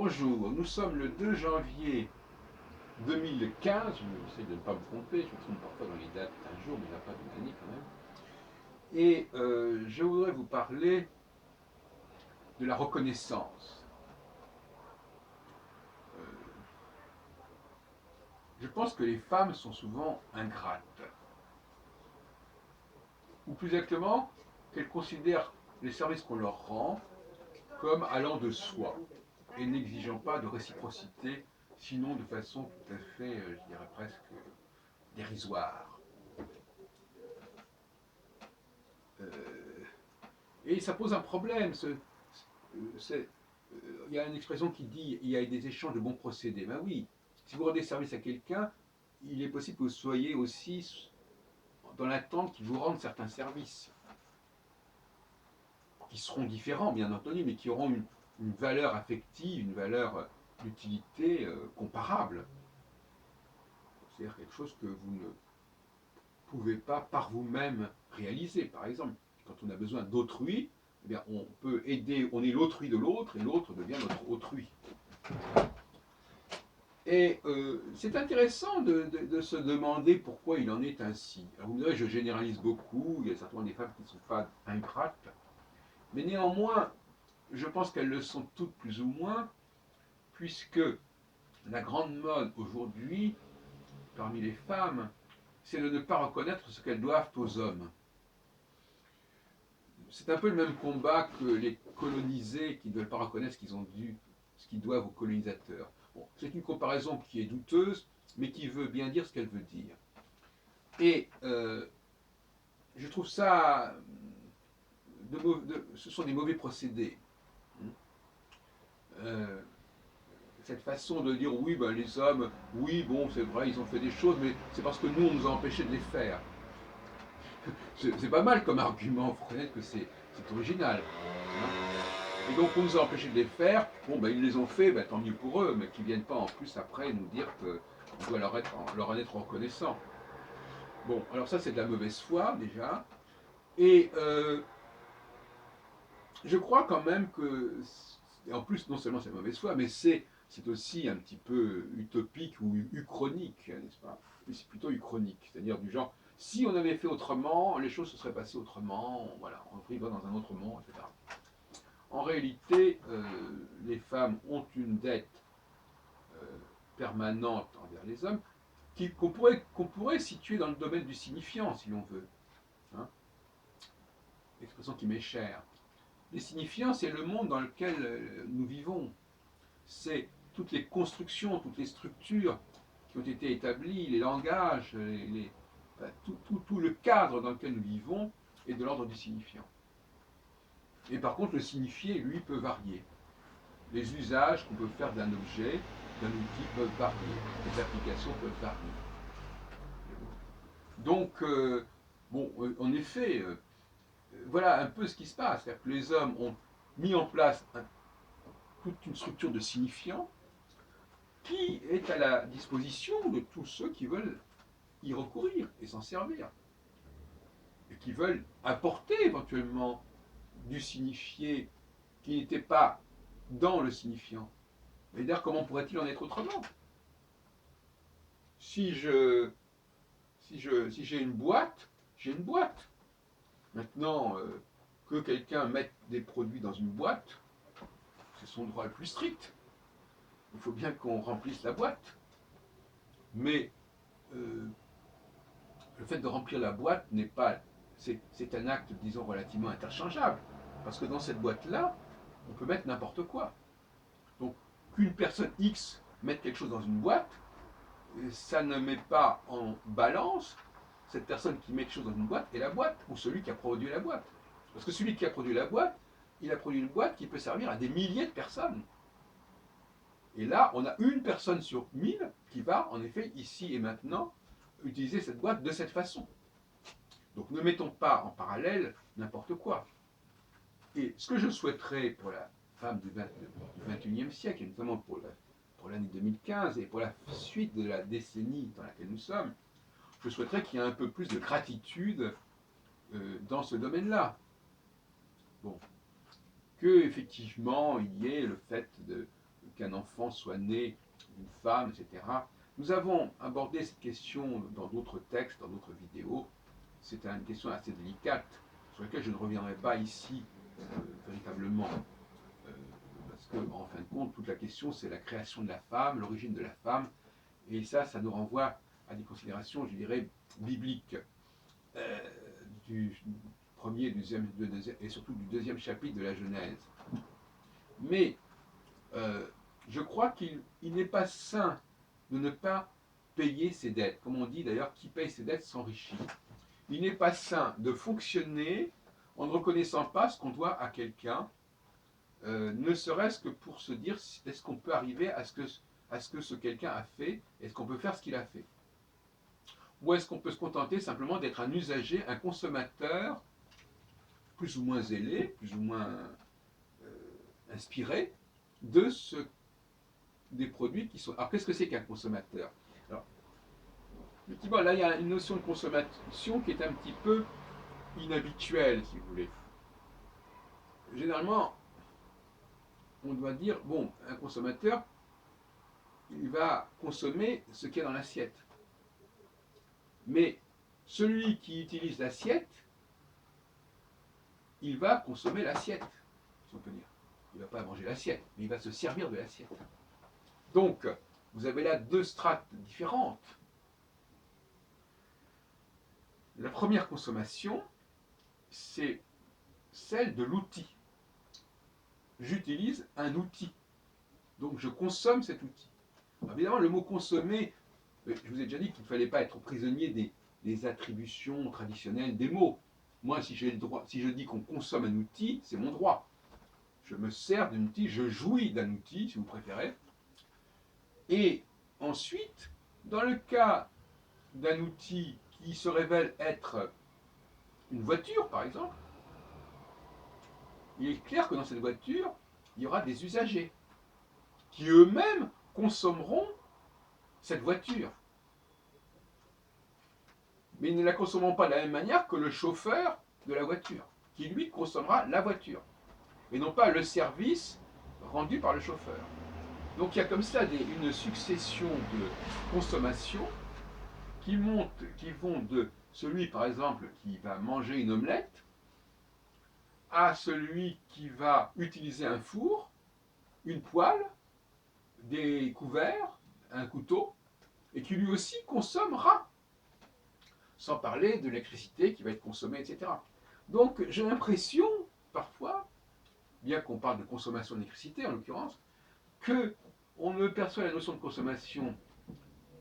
Bonjour, nous sommes le 2 janvier 2015, j'essaie de ne pas me tromper, je me trompe parfois dans les dates d'un jour, mais il n'y a pas d'une année quand même. Et je voudrais vous parler de la reconnaissance. Euh, je pense que les femmes sont souvent ingrates. Ou plus exactement, qu'elles considèrent les services qu'on leur rend comme allant de soi et n'exigeant pas de réciprocité, sinon de façon tout à fait, je dirais presque, dérisoire. Euh, Et ça pose un problème. Il y a une expression qui dit il y a des échanges de bons procédés. Ben oui, si vous rendez service à quelqu'un, il est possible que vous soyez aussi dans l'attente qu'il vous rende certains services, qui seront différents bien entendu, mais qui auront une valeur affective, une valeur d'utilité comparable. C'est-à-dire quelque chose que vous ne pouvez pas par vous-même réaliser. Par exemple, quand on a besoin d'autrui, eh bien, on peut aider, on est l'autrui de l'autre et l'autre devient notre autrui. Et c'est intéressant de se demander pourquoi il en est ainsi. Alors vous me direz, je généralise beaucoup, il y a certainement des femmes qui ne sont pas ingrates, mais néanmoins, je pense qu'elles le sont toutes plus ou moins, puisque la grande mode aujourd'hui, parmi les femmes, c'est de ne pas reconnaître ce qu'elles doivent aux hommes. C'est un peu le même combat que les colonisés qui ne veulent pas reconnaître ce qu'ils doivent aux colonisateurs. Bon, c'est une comparaison qui est douteuse, mais qui veut bien dire ce qu'elle veut dire. Et je trouve ça, ce sont des mauvais procédés. Euh, cette façon de dire oui, ben, les hommes, oui, bon, c'est vrai, ils ont fait des choses, mais c'est parce que nous, on nous a empêchés de les faire. C'est pas mal comme argument, il faut reconnaître que c'est original. Hein. Et donc on nous a empêchés de les faire, bon ben ils les ont fait, ben, tant mieux pour eux, mais qu'ils ne viennent pas en plus après nous dire qu'on doit leur en être reconnaissant. Bon, alors ça c'est de la mauvaise foi déjà, et je crois quand même que, en plus non seulement c'est de mauvaise foi, mais c'est aussi un petit peu utopique ou uchronique, n'est-ce pas? C'est plutôt uchronique, c'est-à-dire du genre, si on avait fait autrement, les choses se seraient passées autrement, voilà, on vivrait dans un autre monde, etc. En réalité, les femmes ont une dette euh, permanente envers les hommes qu'on pourrait situer dans le domaine du signifiant, si l'on veut. Hein, expression qui m'est chère. Les signifiants, c'est le monde dans lequel nous vivons. C'est toutes les constructions, toutes les structures qui ont été établies, les langages, tout le cadre dans lequel nous vivons est de l'ordre du signifiant. Et par contre, le signifié, lui, peut varier. Les usages qu'on peut faire d'un objet, d'un outil peuvent varier. Les applications peuvent varier. Donc, bon, en effet, voilà un peu ce qui se passe. C'est-à-dire que les hommes ont mis en place toute une structure de signifiants qui est à la disposition de tous ceux qui veulent y recourir et s'en servir. Et qui veulent apporter éventuellement du signifié qui n'était pas dans le signifiant. Mais d'ailleurs, comment pourrait-il en être autrement? Si si j'ai une boîte, j'ai une boîte. Maintenant, que quelqu'un mette des produits dans une boîte, c'est son droit le plus strict. Il faut bien qu'on remplisse la boîte. Mais euh, le fait de remplir la boîte n'est pas. C'est un acte, disons, relativement interchangeable. Parce que dans cette boîte-là, on peut mettre n'importe quoi. Donc, qu'une personne X mette quelque chose dans une boîte, ça ne met pas en balance cette personne qui met quelque chose dans une boîte et la boîte, ou celui qui a produit la boîte. Parce que celui qui a produit la boîte, il a produit une boîte qui peut servir à des milliers de personnes. Et là, on a une personne sur 1000 qui va, en effet, ici et maintenant, utiliser cette boîte de cette façon. Donc ne mettons pas en parallèle n'importe quoi. Et ce que je souhaiterais pour la femme du 21e siècle, et notamment pour l'année 2015 et pour la suite de la décennie dans laquelle nous sommes, je souhaiterais qu'il y ait un peu plus de gratitude dans ce domaine-là. Bon, que effectivement il y ait le fait qu'un enfant soit né d'une femme, etc. Nous avons abordé cette question dans d'autres textes, dans d'autres vidéos. C'est une question assez délicate, sur laquelle je ne reviendrai pas ici véritablement. Parce que, en fin de compte, toute la question, c'est la création de la femme, l'origine de la femme. Et ça nous renvoie à des considérations, je dirais, bibliques. Du premier, deuxième, et surtout du deuxième chapitre de la Genèse. Mais je crois qu'il n'est pas sain de ne pas payer ses dettes. Comme on dit d'ailleurs, qui paye ses dettes s'enrichit. Il n'est pas sain de fonctionner en ne reconnaissant pas ce qu'on doit à quelqu'un, ne serait-ce que pour se dire, est-ce qu'on peut arriver à ce que ce quelqu'un a fait, est-ce qu'on peut faire ce qu'il a fait? Ou est-ce qu'on peut se contenter simplement d'être un usager, un consommateur, plus ou moins zélé, plus ou moins inspiré, des produits qui sont... Alors qu'est-ce que c'est qu'un consommateur? Alors, effectivement, là il y a une notion de consommation qui est un petit peu inhabituelle, si vous voulez. Généralement, on doit dire, bon, un consommateur, il va consommer ce qu'il y a dans l'assiette. Mais celui qui utilise l'assiette, il va consommer l'assiette, si on peut dire. Il ne va pas manger l'assiette, mais il va se servir de l'assiette. Donc, vous avez là deux strates différentes. La première consommation, c'est celle de l'outil. J'utilise un outil. Donc, je consomme cet outil. Alors, évidemment, le mot consommer, je vous ai déjà dit qu'il ne fallait pas être prisonnier des attributions traditionnelles des mots. Moi, si je dis qu'on consomme un outil, c'est mon droit. Je me sers d'un outil, je jouis d'un outil, si vous préférez. Et ensuite, dans le cas d'un outil qui se révèle être une voiture, par exemple, il est clair que dans cette voiture, il y aura des usagers qui eux-mêmes consommeront cette voiture. Mais ils ne la consommeront pas de la même manière que le chauffeur de la voiture, qui lui consommera la voiture, et non pas le service rendu par le chauffeur. Donc il y a comme ça une succession de consommations qui vont de celui, par exemple, qui va manger une omelette, à celui qui va utiliser un four, une poêle, des couverts, un couteau, et qui lui aussi consommera, sans parler de l'électricité qui va être consommée, etc. Donc j'ai l'impression, parfois, bien qu'on parle de consommation d'électricité en l'occurrence, qu'on ne perçoit la notion de consommation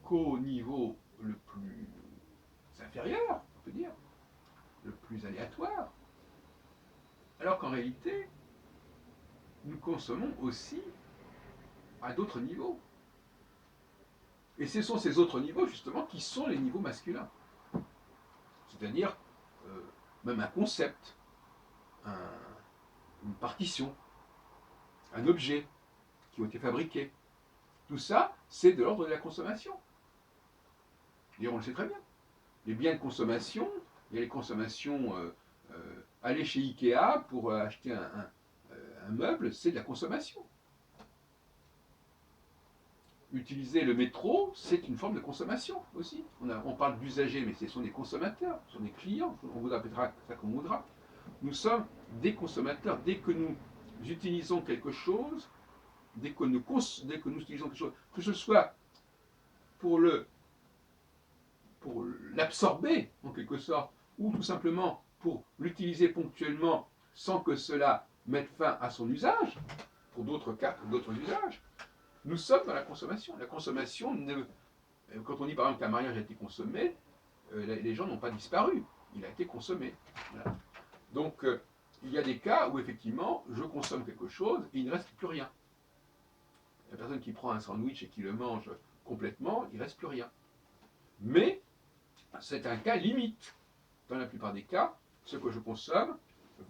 qu'au niveau le plus inférieur, on peut dire, le plus aléatoire, alors qu'en réalité, nous consommons aussi à d'autres niveaux. Et ce sont ces autres niveaux, justement, qui sont les niveaux masculins. C'est-à-dire, même un concept, une partition, un objet qui ont été fabriqués. Tout ça, c'est de l'ordre de la consommation. Et on le sait très bien. Les biens de consommation, il y a les consommations, aller chez Ikea pour acheter un meuble, c'est de la consommation. Utiliser le métro, c'est une forme de consommation aussi. On parle d'usagers, mais ce sont des consommateurs, ce sont des clients, on vous appellera ça comme on voudra. Nous sommes des consommateurs. Dès que nous utilisons quelque chose, dès que nous utilisons quelque chose, que ce soit pour l'absorber en quelque sorte, ou tout simplement pour l'utiliser ponctuellement sans que cela mette fin à son usage, pour d'autres cas, pour d'autres usages, nous sommes dans la consommation. La consommation, quand on dit par exemple qu'un mariage a été consommé, les gens n'ont pas disparu, il a été consommé. Voilà. Donc il y a des cas où effectivement je consomme quelque chose et il ne reste plus rien. La personne qui prend un sandwich et qui le mange complètement, il ne reste plus rien. Mais c'est un cas limite. Dans la plupart des cas, ce que je consomme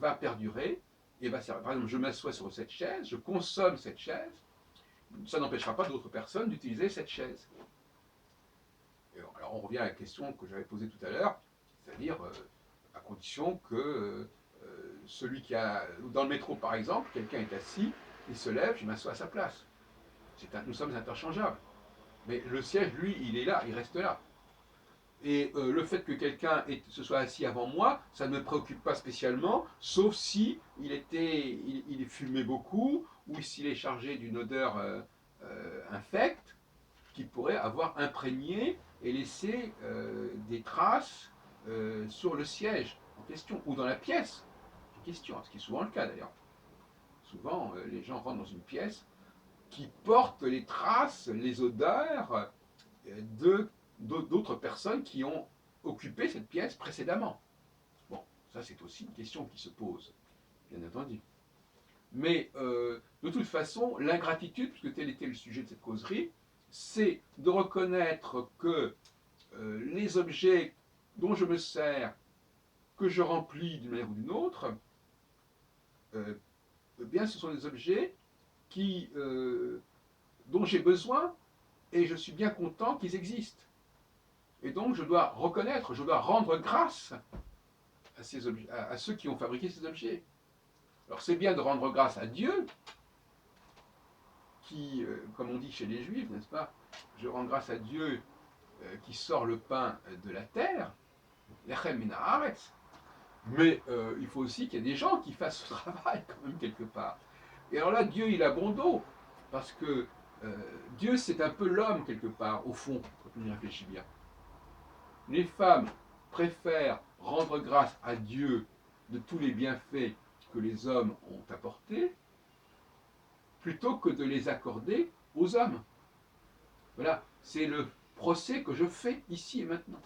va perdurer et va servir. Par exemple, je m'assois sur cette chaise, je consomme cette chaise, ça n'empêchera pas d'autres personnes d'utiliser cette chaise. Et alors on revient à la question que j'avais posée tout à l'heure, c'est-à-dire à condition que celui qui a... Dans le métro par exemple, quelqu'un est assis, il se lève, je m'assois à sa place. Nous sommes interchangeables. Mais le siège, lui, il est là, il reste là. Et le fait que quelqu'un se soit assis avant moi, ça ne me préoccupe pas spécialement, sauf si il fumait beaucoup, ou s'il est chargé d'une odeur infecte, qui pourrait avoir imprégné et laissé des traces sur le siège en question, ou dans la pièce en question, ce qui est souvent le cas d'ailleurs. Souvent, les gens rentrent dans une pièce qui porte les traces, les odeurs d'autres personnes qui ont occupé cette pièce précédemment. Bon, ça c'est aussi une question qui se pose, bien entendu. Mais de toute façon, l'ingratitude, puisque tel était le sujet de cette causerie, c'est de reconnaître que les objets dont je me sers, que je remplis d'une manière ou d'une autre, eh bien ce sont des objets dont j'ai besoin et je suis bien content qu'ils existent. Et donc je dois reconnaître, je dois rendre grâce à, à ceux qui ont fabriqué ces objets. Alors c'est bien de rendre grâce à Dieu, qui, comme on dit chez les Juifs, n'est-ce pas, je rends grâce à Dieu qui sort le pain de la terre, lechem min haaretz. Mais il faut aussi qu'il y ait des gens qui fassent ce travail quand même quelque part. Et alors là, Dieu, il a bon dos, parce que Dieu, c'est un peu l'homme quelque part, au fond, quand on y réfléchit bien. Les femmes préfèrent rendre grâce à Dieu de tous les bienfaits que les hommes ont apportés, plutôt que de les accorder aux hommes. Voilà, c'est le procès que je fais ici et maintenant.